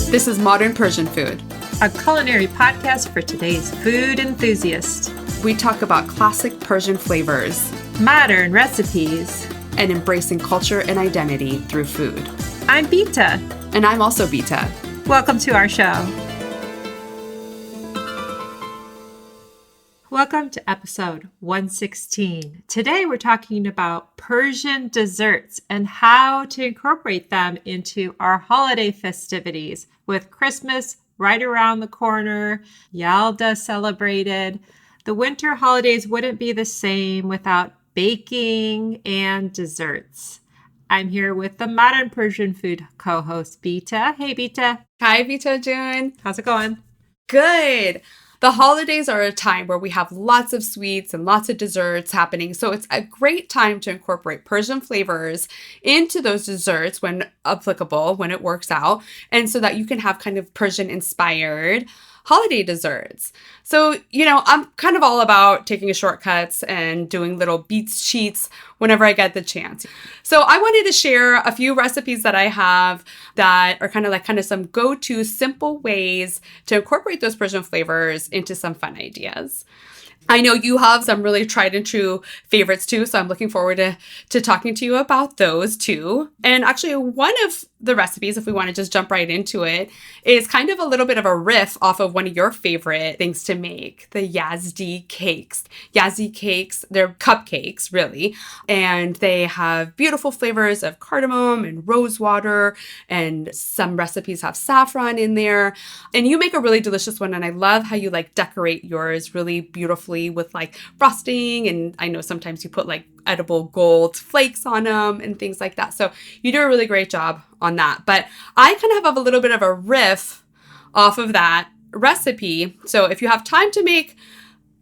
This is Modern Persian Food, a culinary podcast for today's food enthusiast. We talk about classic Persian flavors, modern recipes, and embracing culture and identity through food. I'm Bita. And I'm also Bita. Welcome to our show. Welcome to episode 116. Today we're talking about Persian desserts and how to incorporate them into our holiday festivities with Christmas right around the corner, Yalda celebrated. The winter holidays wouldn't be the same without baking and desserts. I'm here with the Modern Persian Food co-host, Bita. Hey, Bita. Hi, Bita June. How's it going? Good. The holidays are a time where we have lots of sweets and lots of desserts happening. So it's a great time to incorporate Persian flavors into those desserts when applicable, when it works out. And so that you can have kind of Persian inspired holiday desserts. So, I'm kind of all about taking shortcuts and doing little BeatsEats whenever I get the chance. So I wanted to share a few recipes that I have that are kind of some go-to simple ways to incorporate those Persian flavors into some fun ideas. I know you have some really tried and true favorites too, so I'm looking forward to talking to you about those too. And actually, one of the recipes, if we want to just jump right into it, is kind of a little bit of a riff off of one of your favorite things to make, the Yazdi cakes. Yazdi cakes, they're cupcakes, really, and they have beautiful flavors of cardamom and rose water, and some recipes have saffron in there. And you make a really delicious one, and I love how you decorate yours really beautifully with frosting, and I know sometimes you put edible gold flakes on them and things like that. So you do a really great job on that. But I kind of have a little bit of a riff off of that recipe. So if you have time to make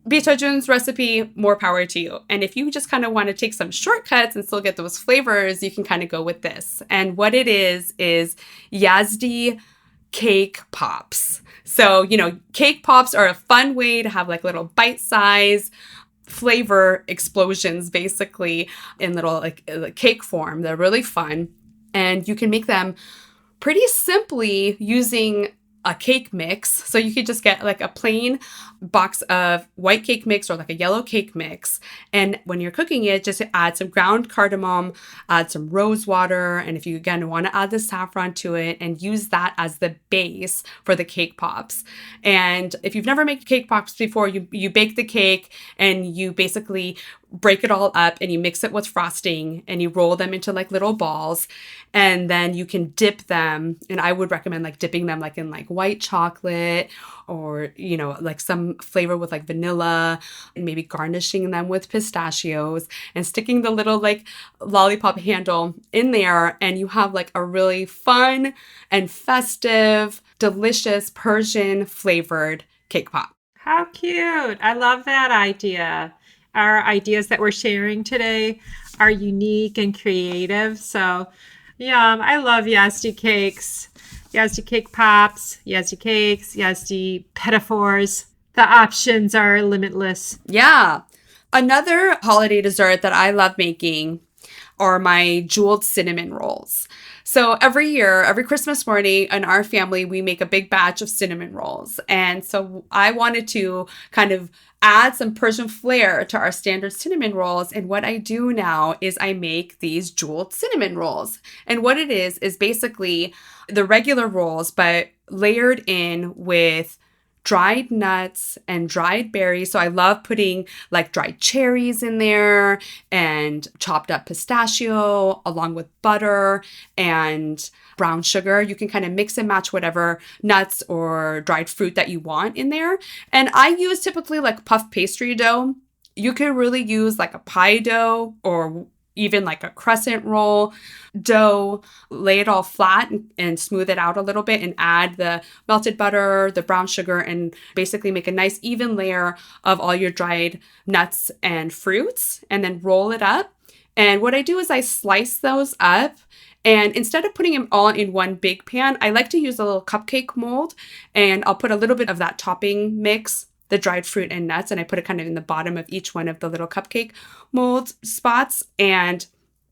Bita Jun's recipe, more power to you. And if you just kind of want to take some shortcuts and still get those flavors, you can kind of go with this. And what it is Yazdi cake pops. So, cake pops are a fun way to have little bite-size flavor explosions, basically, in little cake form. They're really fun. And you can make them pretty simply using a cake mix. So you could just get a plain box of white cake mix or a yellow cake mix. And when you're cooking it, just add some ground cardamom, add some rose water. And if you, again, want to add the saffron to it and use that as the base for the cake pops. And if you've never made cake pops before, you bake the cake and you basically break it all up and you mix it with frosting and you roll them into little balls, and then you can dip them. And I would recommend dipping them in white chocolate or some flavor with vanilla, and maybe garnishing them with pistachios and sticking the little lollipop handle in there, and you have a really fun and festive, delicious Persian flavored cake pop. How cute. I love that idea. Our ideas that we're sharing today are unique and creative. So, yum. I love Yazdi cakes, Yazdi cake pops, Yazdi cakes, Yazdi petafores. The options are limitless. Yeah. Another holiday dessert that I love making are my jeweled cinnamon rolls. So every year, every Christmas morning in our family, we make a big batch of cinnamon rolls. And so I wanted to kind of add some Persian flair to our standard cinnamon rolls. And what I do now is I make these jeweled cinnamon rolls. And what it is basically the regular rolls, but layered in with dried nuts and dried berries. So I love putting dried cherries in there and chopped up pistachio along with butter and brown sugar. You can kind of mix and match whatever nuts or dried fruit that you want in there. And I use typically puff pastry dough. You could really use a pie dough or even a crescent roll dough, lay it all flat and smooth it out a little bit and add the melted butter, the brown sugar, and basically make a nice even layer of all your dried nuts and fruits, and then roll it up. And what I do is I slice those up, and instead of putting them all in one big pan, I like to use a little cupcake mold, and I'll put a little bit of that topping mix, the dried fruit and nuts, and I put it kind of in the bottom of each one of the little cupcake mold spots. And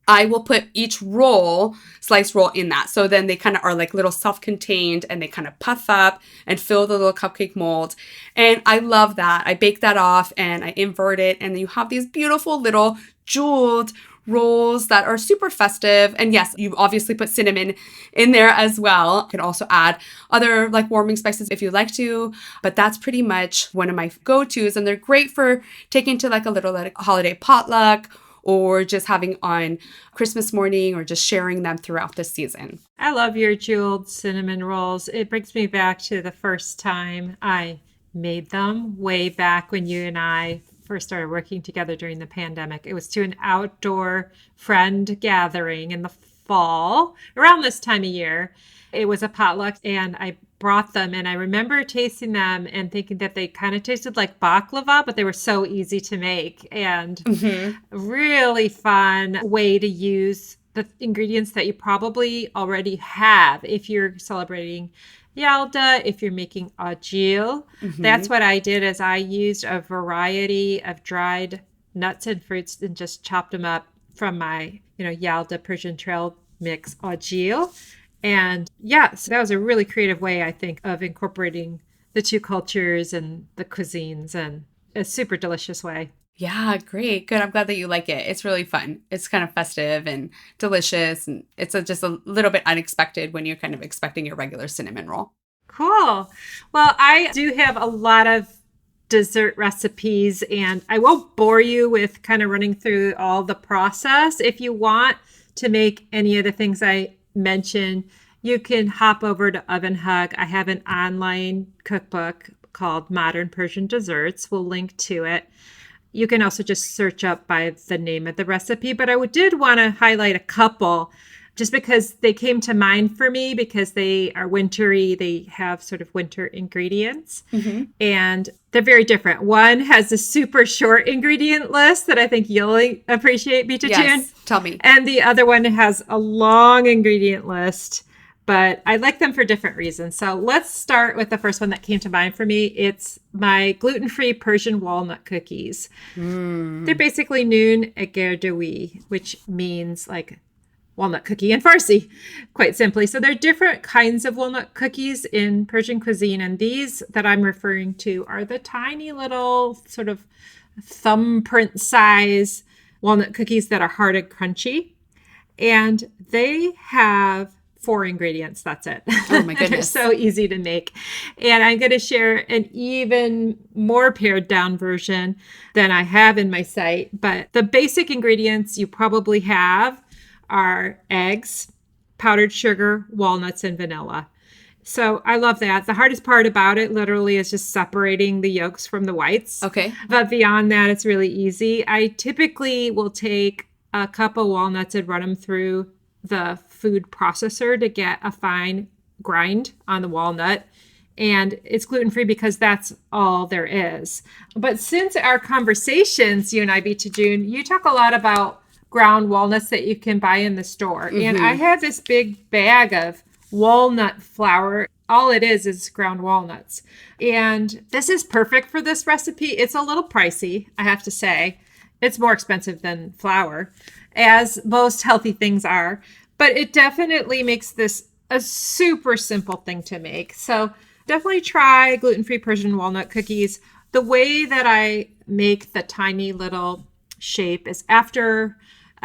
I will put each roll, sliced roll, in that. So then they kind of are like little self-contained and they kind of puff up and fill the little cupcake mold. And I love that. I bake that off and I invert it. And then you have these beautiful little jeweled rolls that are super festive. And yes, you obviously put cinnamon in there as well. You can also add other like warming spices if you like to, but that's pretty much one of my go-tos. And they're great for taking to like a little like holiday potluck or just having on Christmas morning or just sharing them throughout the season. I love your jeweled cinnamon rolls. It brings me back to the first time I made them way back when you and I first started working together during the pandemic. It was to an outdoor friend gathering in the fall, around this time of year. It was a potluck and I brought them and I remember tasting them and thinking that they kind of tasted like baklava, but they were so easy to make and really fun way to use the ingredients that you probably already have if you're celebrating Yalda, if you're making ajil. That's what I did is I used a variety of dried nuts and fruits and just chopped them up from my, Yalda Persian Trail mix ajil. And so that was a really creative way, I think, of incorporating the two cultures and the cuisines in a super delicious way. Yeah, great. Good. I'm glad that you like it. It's really fun. It's kind of festive and delicious. And it's just a little bit unexpected when you're kind of expecting your regular cinnamon roll. Cool. Well, I do have a lot of dessert recipes and I won't bore you with kind of running through all the process. If you want to make any of the things I mentioned, you can hop over to Oven Hug. I have an online cookbook called Modern Persian Desserts. We'll link to it. You can also just search up by the name of the recipe, but I did want to highlight a couple just because they came to mind for me because they are wintry. They have sort of winter ingredients and they're very different. One has a super short ingredient list that I think you'll appreciate, Bita. Yes, tell me. And the other one has a long ingredient list, but I like them for different reasons. So let's start with the first one that came to mind for me. It's my gluten-free Persian walnut cookies. They're basically noon agerdawi, which means like walnut cookie in Farsi, quite simply. So there are different kinds of walnut cookies in Persian cuisine. And these that I'm referring to are the tiny little sort of thumbprint size walnut cookies that are hard and crunchy. And they have 4 ingredients. That's it. Oh my goodness. They're so easy to make. And I'm going to share an even more pared down version than I have in my site. But the basic ingredients you probably have are eggs, powdered sugar, walnuts, and vanilla. So I love that. The hardest part about it literally is just separating the yolks from the whites. Okay. But beyond that, it's really easy. I typically will take a cup of walnuts and run them through the food processor to get a fine grind on the walnut. And it's gluten-free because that's all there is. But since our conversations, you and I, Bita June, you talk a lot about ground walnuts that you can buy in the store. And I have this big bag of walnut flour. All it is ground walnuts. And this is perfect for this recipe. It's a little pricey, I have to say. It's more expensive than flour, as most healthy things are. But it definitely makes this a super simple thing to make. So definitely try gluten-free Persian walnut cookies. The way that I make the tiny little shape is after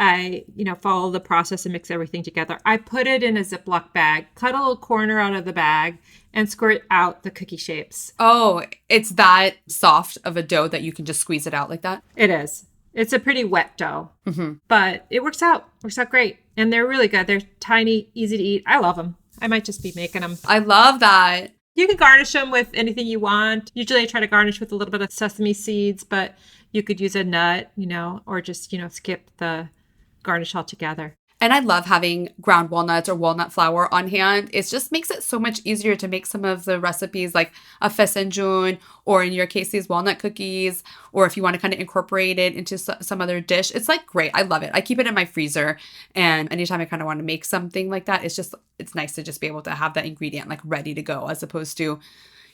I, follow the process and mix everything together. I put it in a Ziploc bag, cut a little corner out of the bag, and squirt out the cookie shapes. Oh, it's that soft of a dough that you can just squeeze it out like that? It is. It's a pretty wet dough, but it works out. Works out great. And they're really good. They're tiny, easy to eat. I love them. I might just be making them. I love that. You can garnish them with anything you want. Usually I try to garnish with a little bit of sesame seeds, but you could use a nut, or just, skip the garnish altogether. And I love having ground walnuts or walnut flour on hand. It just makes it so much easier to make some of the recipes like a fesenjun, or in your case, these walnut cookies, or if you want to kind of incorporate it into some other dish. It's like great. I love it. I keep it in my freezer. And anytime I kind of want to make something like that, it's nice to just be able to have that ingredient like ready to go, as opposed to,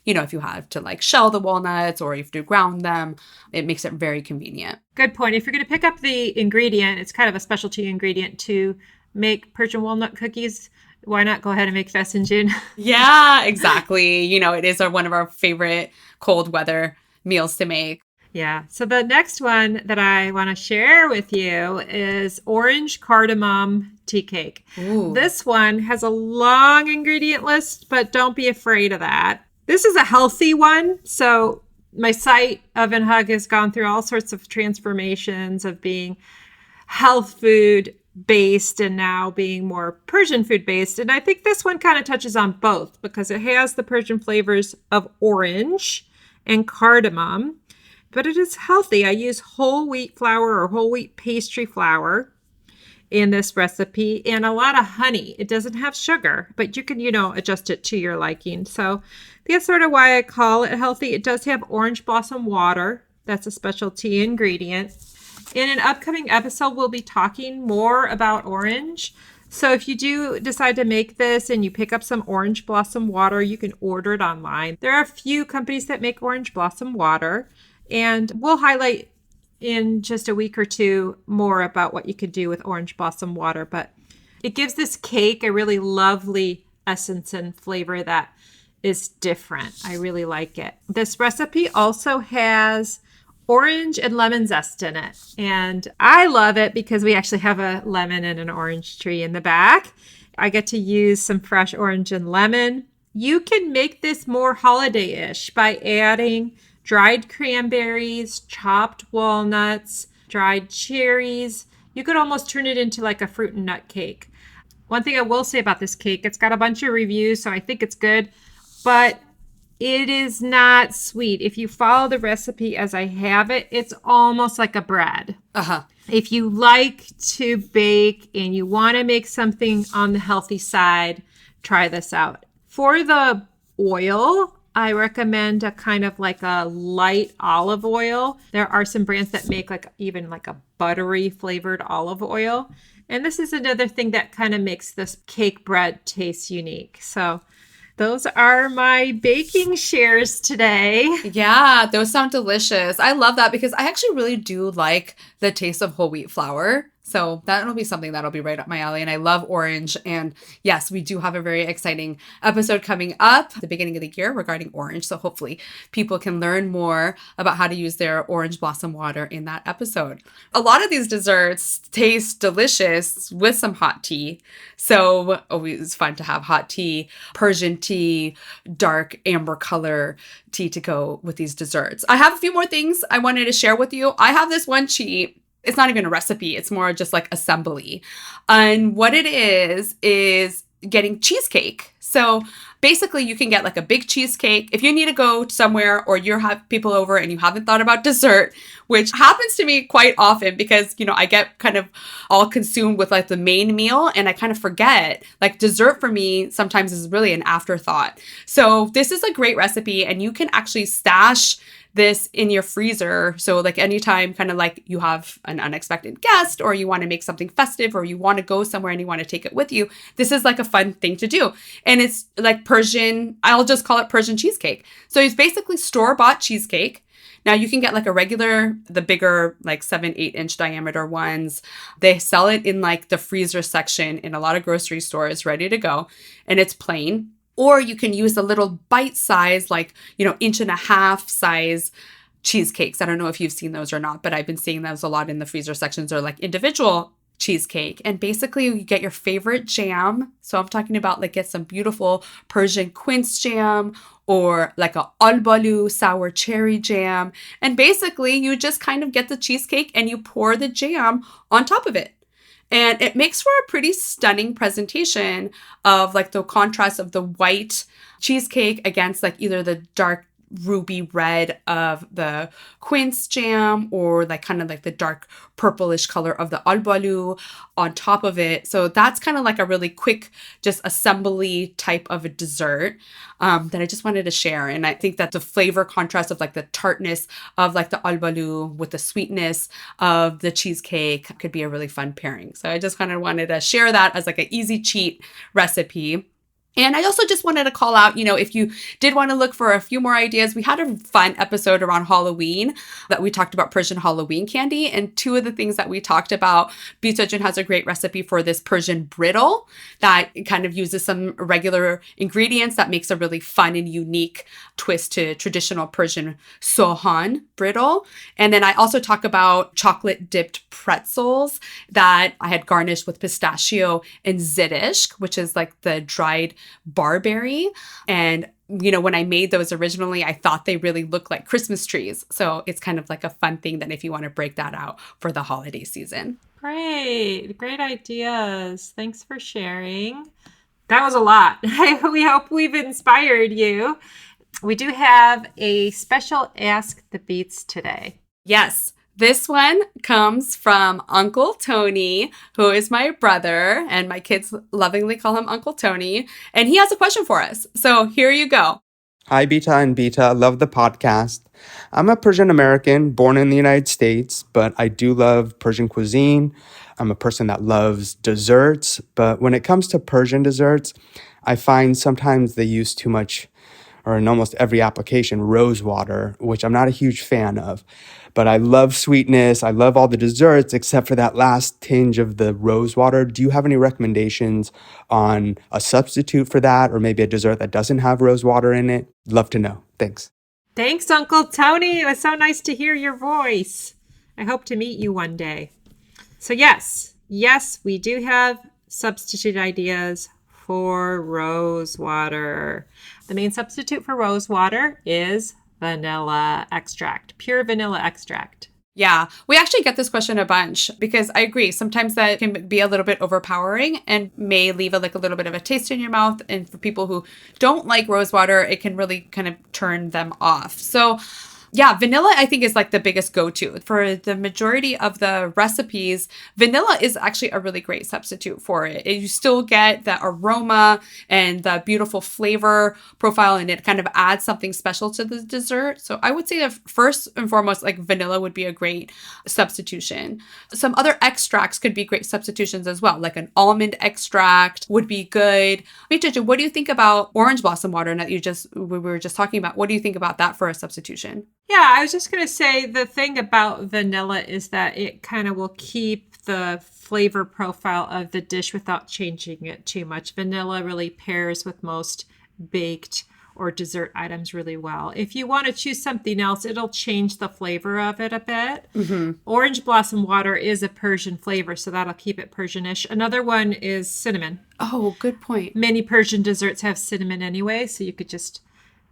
if you have to like shell the walnuts or you have to ground them, it makes it very convenient. Good point. If you're going to pick up the ingredient, it's kind of a specialty ingredient to make Persian walnut cookies. Why not go ahead and make fesenjoon? Yeah, exactly. It is one of our favorite cold weather meals to make. Yeah. So the next one that I want to share with you is orange cardamom tea cake. Ooh. This one has a long ingredient list, but don't be afraid of that. This is a healthy one. So my site, Oven Hug, has gone through all sorts of transformations of being health food based and now being more Persian food based. And I think this one kind of touches on both because it has the Persian flavors of orange and cardamom, but it is healthy. I use whole wheat flour or whole wheat pastry flour in this recipe and a lot of honey. It doesn't have sugar, but you can, adjust it to your liking. So that's sort of why I call it healthy. It does have orange blossom water. That's a specialty ingredient. In an upcoming episode, we'll be talking more about orange. So if you do decide to make this and you pick up some orange blossom water, you can order it online. There are a few companies that make orange blossom water, and we'll highlight in just a week or two more about what you could do with orange blossom water. But it gives this cake a really lovely essence and flavor that is different. I really like it. This recipe also has orange and lemon zest in it. And I love it because we actually have a lemon and an orange tree in the back. I get to use some fresh orange and lemon. You can make this more holiday-ish by adding dried cranberries, chopped walnuts, dried cherries. You could almost turn it into like a fruit and nut cake. One thing I will say about this cake, it's got a bunch of reviews, so I think it's good, but it is not sweet. If you follow the recipe as I have it, it's almost like a bread. Uh-huh. If you like to bake and you want to make something on the healthy side, try this out. For the oil, I recommend a kind of like a light olive oil. There are some brands that make even a buttery flavored olive oil. And this is another thing that kind of makes this cake bread taste unique. So those are my baking shares today. Yeah, those sound delicious. I love that because I actually really do like the taste of whole wheat flour. So that'll be something that'll be right up my alley. And I love orange. And yes, we do have a very exciting episode coming up at the beginning of the year regarding orange. So hopefully people can learn more about how to use their orange blossom water in that episode. A lot of these desserts taste delicious with some hot tea. So always fun to have hot tea, Persian tea, dark amber color tea to go with these desserts. I have a few more things I wanted to share with you. I have this one cheat. It's not even a recipe. It's more just like assembly. And what it is getting cheesecake. So basically you can get like a big cheesecake. If you need to go somewhere or you have people over and you haven't thought about dessert, which happens to me quite often because, I get kind of all consumed with like the main meal and I kind of forget like dessert for me sometimes is really an afterthought. So this is a great recipe and you can actually stash this in your freezer. So like anytime kind of like you have an unexpected guest or you want to make something festive or you want to go somewhere and you want to take it with you, this is like a fun thing to do. And it's like Persian, I'll just call it Persian cheesecake. So it's basically store-bought cheesecake. Now you can get like a regular, the bigger like 7-8 inch diameter ones. They sell it in like the freezer section in a lot of grocery stores ready to go. And it's plain. Or you can use a little bite size, like, 1.5 inch size cheesecakes. I don't know if you've seen those or not, but I've been seeing those a lot in the freezer sections or like individual cheesecake. And basically you get your favorite jam. So I'm talking about like get some beautiful Persian quince jam or like a albalu sour cherry jam. And basically you just kind of get the cheesecake and you pour the jam on top of it. And it makes for a pretty stunning presentation of like the contrast of the white cheesecake against like either the dark ruby red of the quince jam or like kind of like the dark purplish color of the albalu on top of it. So that's kind of like a really quick just assembly type of a dessert that I just wanted to share. And I think that the flavor contrast of like the tartness of like the albalu with the sweetness of the cheesecake could be a really fun pairing. So I just kind of wanted to share that as like an easy cheat recipe. And I also just wanted to call out, if you did want to look for a few more ideas, we had a fun episode around Halloween that we talked about Persian Halloween candy. And two of the things that we talked about, Beatsits has a great recipe for this Persian brittle that kind of uses some regular ingredients that makes a really fun and unique twist to traditional Persian sohan brittle. And then I also talk about chocolate dipped pretzels that I had garnished with pistachio and zitish, which is like the dried barberry. And when I made those originally, I thought they really looked like Christmas trees. So it's kind of like a fun thing that if you want to break that out for the holiday season. Great ideas. Thanks for sharing. That was a lot. We hope we've inspired you. We do have a special Ask the Beats today. Yes. This one comes from Uncle Tony, who is my brother, and my kids lovingly call him Uncle Tony. And he has a question for us. So here you go. Hi, Bita and Beata. Love the podcast. I'm a Persian American born in the United States, but I do love Persian cuisine. I'm a person that loves desserts, but when it comes to Persian desserts, I find sometimes they use too much, or in almost every application, rose water, which I'm not a huge fan of. But I love sweetness. I love all the desserts except for that last tinge of the rose water. Do you have any recommendations on a substitute for that, or maybe a dessert that doesn't have rose water in it? Love to know. Thanks. Thanks, Uncle Tony. It was so nice to hear your voice. I hope to meet you one day. So yes, we do have substitute ideas for rose water. The main substitute for rose water is vanilla extract, pure vanilla extract. Yeah, we actually get this question a bunch because I agree. Sometimes that can be a little bit overpowering and may leave a little bit of a taste in your mouth. And for people who don't like rose water, it can really kind of turn them off. So yeah, vanilla, I think, is like the biggest go-to. For the majority of the recipes, vanilla is actually a really great substitute for it. You still get the aroma and the beautiful flavor profile, and it kind of adds something special to the dessert. So I would say that first and foremost, like vanilla would be a great substitution. Some other extracts could be great substitutions as well, like an almond extract would be good. Wait, Jojo, what do you think about orange blossom water that we were just talking about? What do you think about that for a substitution? Yeah, I was just going to say the thing about vanilla is that it kind of will keep the flavor profile of the dish without changing it too much. Vanilla really pairs with most baked or dessert items really well. If you want to choose something else, it'll change the flavor of it a bit. Mm-hmm. Orange blossom water is a Persian flavor, so that'll keep it Persian-ish. Another one is cinnamon. Oh, good point. Many Persian desserts have cinnamon anyway, so you could just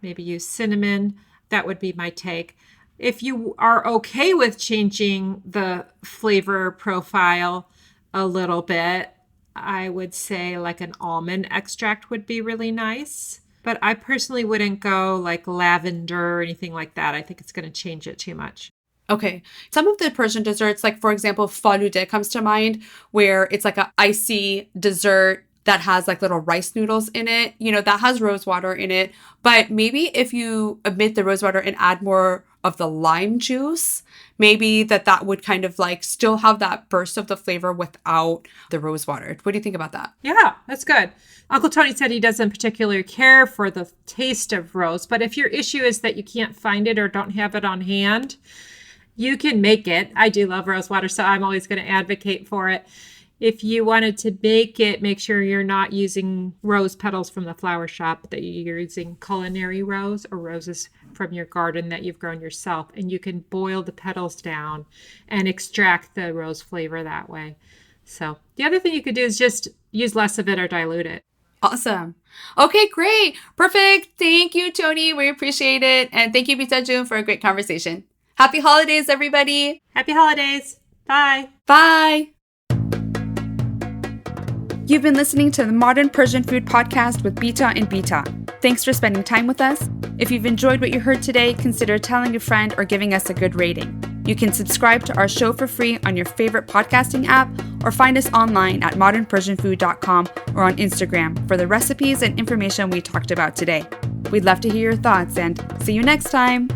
maybe use cinnamon. That would be my take. If you are okay with changing the flavor profile a little bit, I would say like an almond extract would be really nice. But I personally wouldn't go like lavender or anything like that. I think it's going to change it too much. Okay. Some of the Persian desserts, like for example, falude comes to mind, where it's like an icy dessert that has like little rice noodles in it, that has rose water in it. But maybe if you omit the rose water and add more of the lime juice, maybe that would kind of like still have that burst of the flavor without the rose water. What do you think about that? Yeah, that's good. Uncle Tony said he doesn't particularly care for the taste of rose, but if your issue is that you can't find it or don't have it on hand, you can make it. I do love rose water, so I'm always going to advocate for it. If you wanted to bake it, make sure you're not using rose petals from the flower shop, that you're using culinary rose or roses from your garden that you've grown yourself. And you can boil the petals down and extract the rose flavor that way. So the other thing you could do is just use less of it or dilute it. Awesome. Okay, great. Perfect. Thank you, Tony. We appreciate it. And thank you, Bita June, for a great conversation. Happy holidays, everybody. Happy holidays. Bye. Bye. You've been listening to the Modern Persian Food Podcast with Bita and Beata. Thanks for spending time with us. If you've enjoyed what you heard today, consider telling a friend or giving us a good rating. You can subscribe to our show for free on your favorite podcasting app or find us online at modernpersianfood.com or on Instagram for the recipes and information we talked about today. We'd love to hear your thoughts and see you next time.